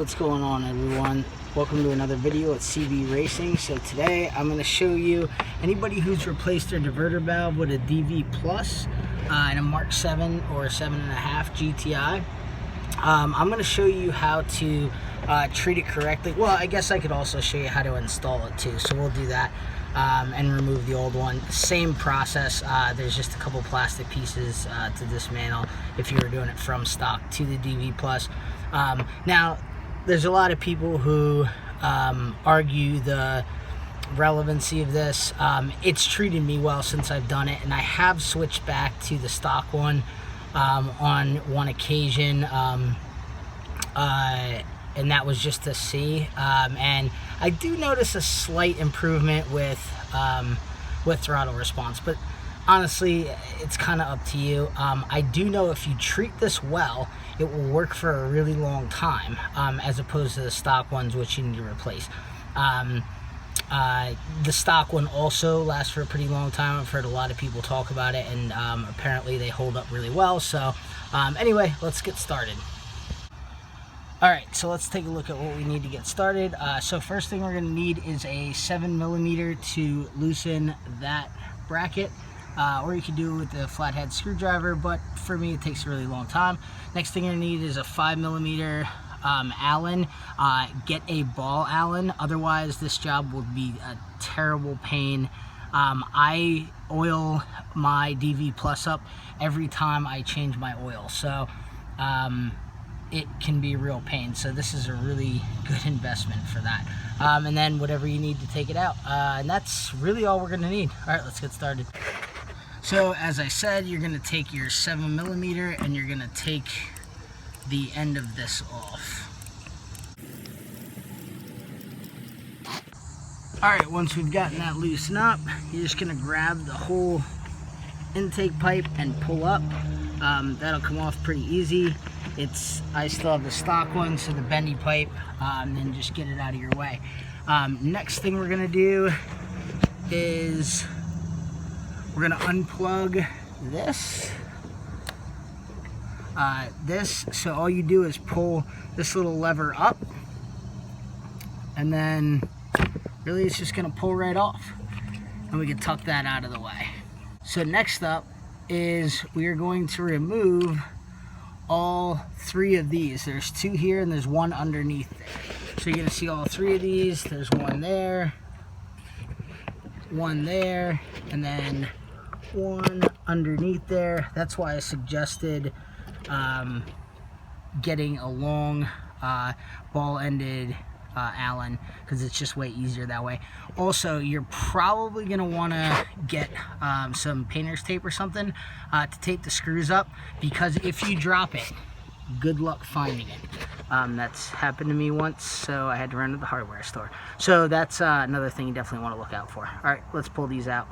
What's going on, everyone? Welcome to another video at CB Racing. So today I'm going to show you anybody who's replaced their diverter valve with a DV Plus and a Mark 7 or 7.5 GTI. I'm going to show you how to treat it correctly. Well, I guess I could also show you how to install it too, so we'll do that and remove the old one. Same process. There's just a couple plastic pieces to dismantle if you were doing it from stock to the DV Plus. Now, there's a lot of people who argue the relevancy of this. It's treated me well since I've done it, and I have switched back to the stock one on one occasion, and that was just to see. And I do notice a slight improvement with throttle response, but honestly, it's kind of up to you. I do know if you treat this well, it will work for a really long time, as opposed to the stock ones, which you need to replace. The stock one also lasts for a pretty long time. I've heard a lot of people talk about it, and apparently they hold up really well. So anyway, let's get started. Alright, so let's take a look at what we need to get started. So first thing we're going to need is a 7mm to loosen that bracket. Or you can do it with a flathead screwdriver, but for me it takes a really long time. Next thing you're going to need is a 5mm Allen. Get a ball Allen, otherwise this job will be a terrible pain. I oil my DV Plus up every time I change my oil, so it can be a real pain. So this is a really good investment for that. And then whatever you need to take it out. And that's really all we're going to need. Alright, let's get started. So as I said, you're going to take your 7mm and you're going to take the end of this off. Alright, once we've gotten that loosened up, you're just going to grab the whole intake pipe and pull up. That'll come off pretty easy. I still have the stock one, so the bendy pipe, and then just get it out of your way. Next thing we're going to do is we're going to unplug this. So all you do is pull this little lever up, and then really it's just going to pull right off, and we can tuck that out of the way. So next up is we are going to remove all three of these. There's two here and there's one underneath there. So you're going to see all three of these. There's one there, and then one underneath there. That's why I suggested getting a long ball-ended Allen, because it's just way easier that way. Also, you're probably going to want to get some painter's tape or something to tape the screws up, because if you drop it, good luck finding it. That's happened to me once, so I had to run to the hardware store. So that's another thing you definitely want to look out for. Alright, let's pull these out.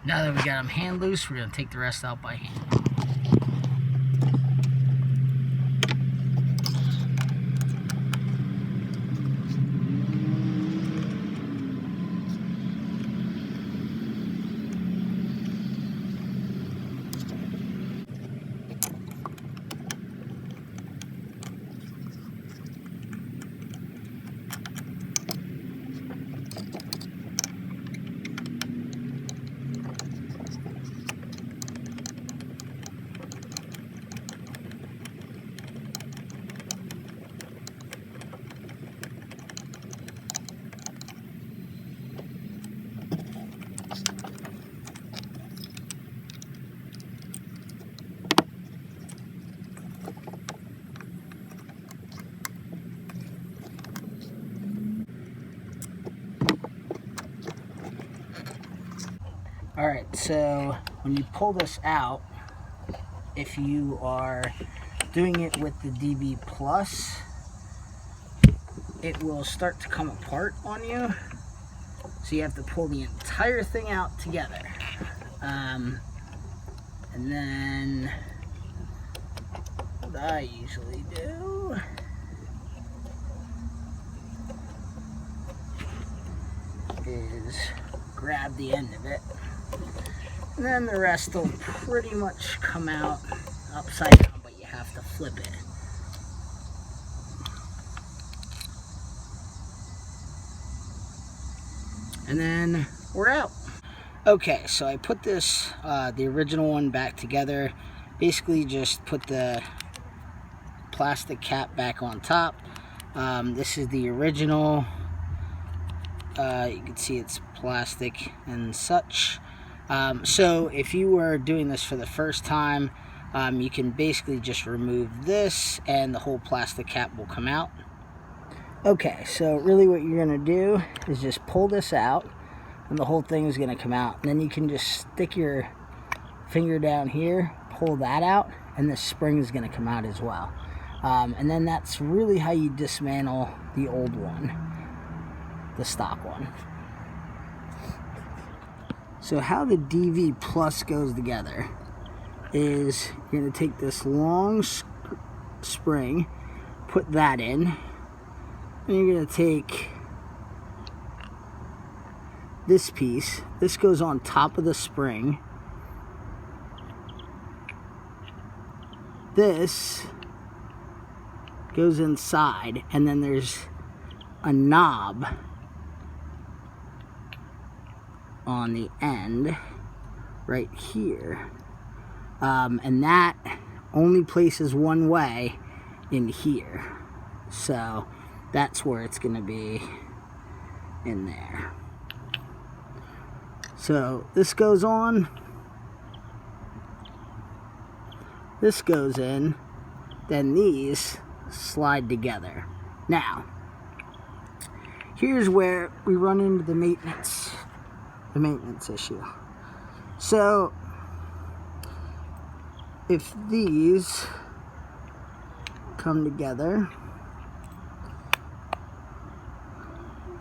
Now that we got them hand loose, we're going to take the rest out by hand. Alright, so when you pull this out, if you are doing it with the DV Plus, it will start to come apart on you. So you have to pull the entire thing out together. And then what I usually do is grab the end of it, and then the rest will pretty much come out upside down, but you have to flip it. And then we're out. Okay, so I put this, the original one back together. Basically just put the plastic cap back on top. This is the original. You can see it's plastic and such. So if you were doing this for the first time, you can basically just remove this and the whole plastic cap will come out. Okay, so really what you're going to do is just pull this out and the whole thing is going to come out. And then you can just stick your finger down here, pull that out, and the spring is going to come out as well. And then that's really how you dismantle the old one, the stock one. So how the DV Plus goes together is you're going to take this long spring, put that in, and you're going to take this piece. This goes on top of the spring. This goes inside, and then there's a knob on the end right here. And that only places one way in here. So that's where it's going to be, in there. So this goes on, this goes in, then these slide together. Now, here's where we run into the maintenance issue. So if these come together,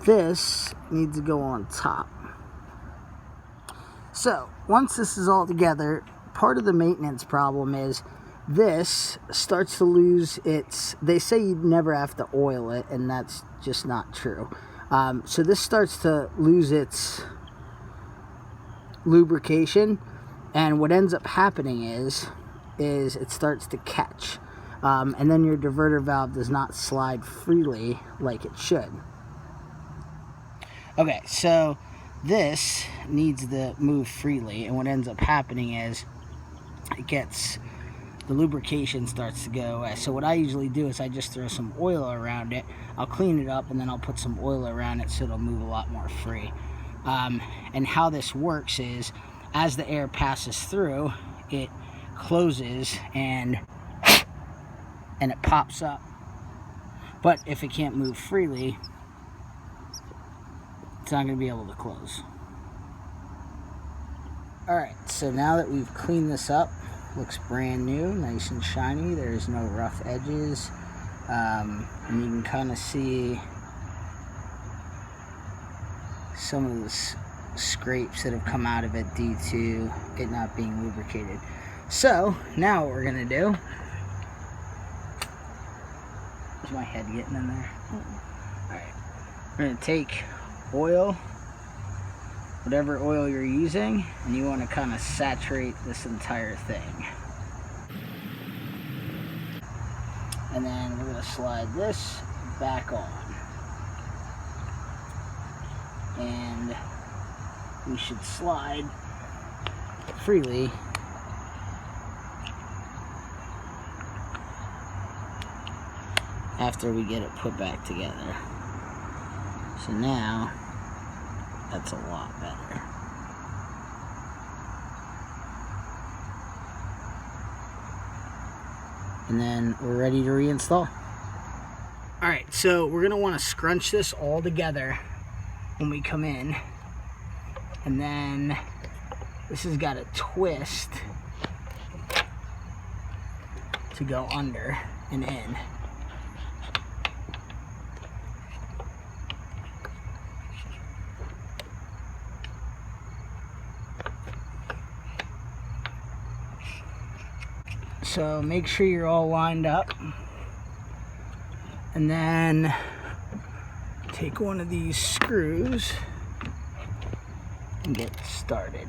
this needs to go on top. So once this is all together, part of the maintenance problem is this starts to lose its, they say you'd never have to oil it, and that's just not true. So this starts to lose its lubrication, and what ends up happening is it starts to catch, and then your diverter valve does not slide freely like it should. Okay, so this needs to move freely, and what ends up happening is the lubrication starts to go away. So what I usually do is I just throw some oil around it, I'll clean it up, and then I'll put some oil around it so it'll move a lot more free. And how this works is, as the air passes through, it closes and it pops up. But if it can't move freely, it's not going to be able to close. Alright, so now that we've cleaned this up, looks brand new, nice and shiny, there's no rough edges, and you can kind of see some of the scrapes that have come out of it due to it not being lubricated. So now what we're going to do, is my head getting in there? Alright, we're going to take oil, whatever oil you're using, and you want to kind of saturate this entire thing. And then we're going to slide this back on. And we should slide freely after we get it put back together. So now that's a lot better. And then we're ready to reinstall. Alright, so we're going to want to scrunch this all together when we come in. And then this has got a twist to go under and in. So make sure you're all lined up, and then take one of these screws and get started.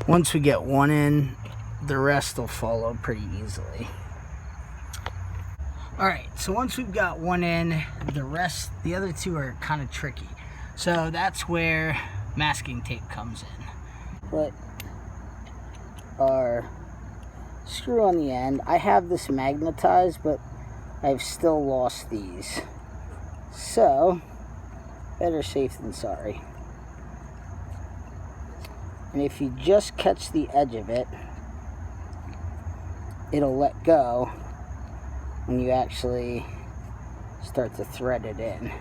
Once we get one in, the rest will follow pretty easily. Alright, so once we've got one in, the other two are kind of tricky. So that's where masking tape comes in. Put our screw on the end. I have this magnetized, but I've still lost these. So, better safe than sorry. And if you just catch the edge of it, it'll let go when you actually start to thread it in.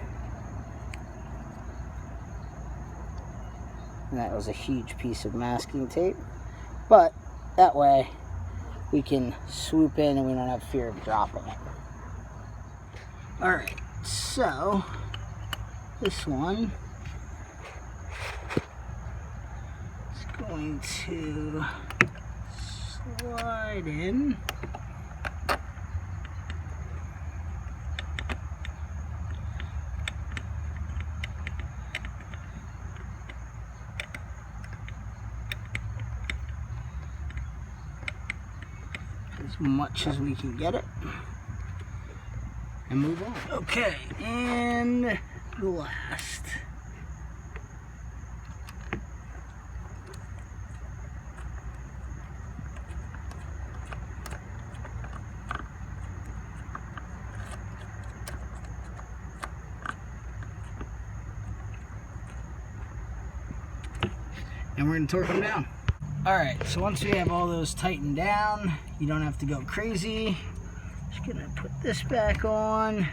And that was a huge piece of masking tape, but that way we can swoop in and we don't have fear of dropping it. Alright, so this one is going to slide in. As much as we can get it and move on. Okay, and the last. And we're going to torque them down. Alright, so once we have all those tightened down, you don't have to go crazy. Just gonna put this back on.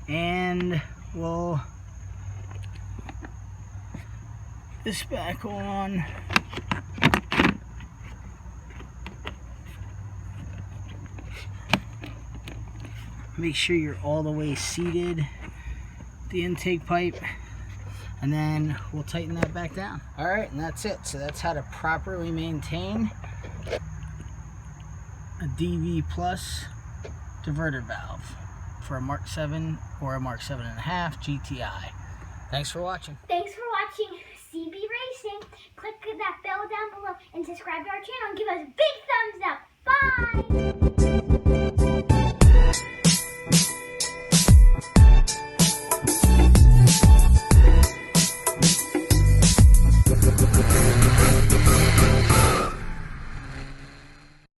And we'll put this back on. Make sure you're all the way seated, the intake pipe. And then we'll tighten that back down. All right, and that's it. So that's how to properly maintain a DV Plus diverter valve for a Mark 7 or a Mark 7.5 GTI. Thanks for watching. Thanks for watching CB Racing. Click that bell down below and subscribe to our channel and give us a big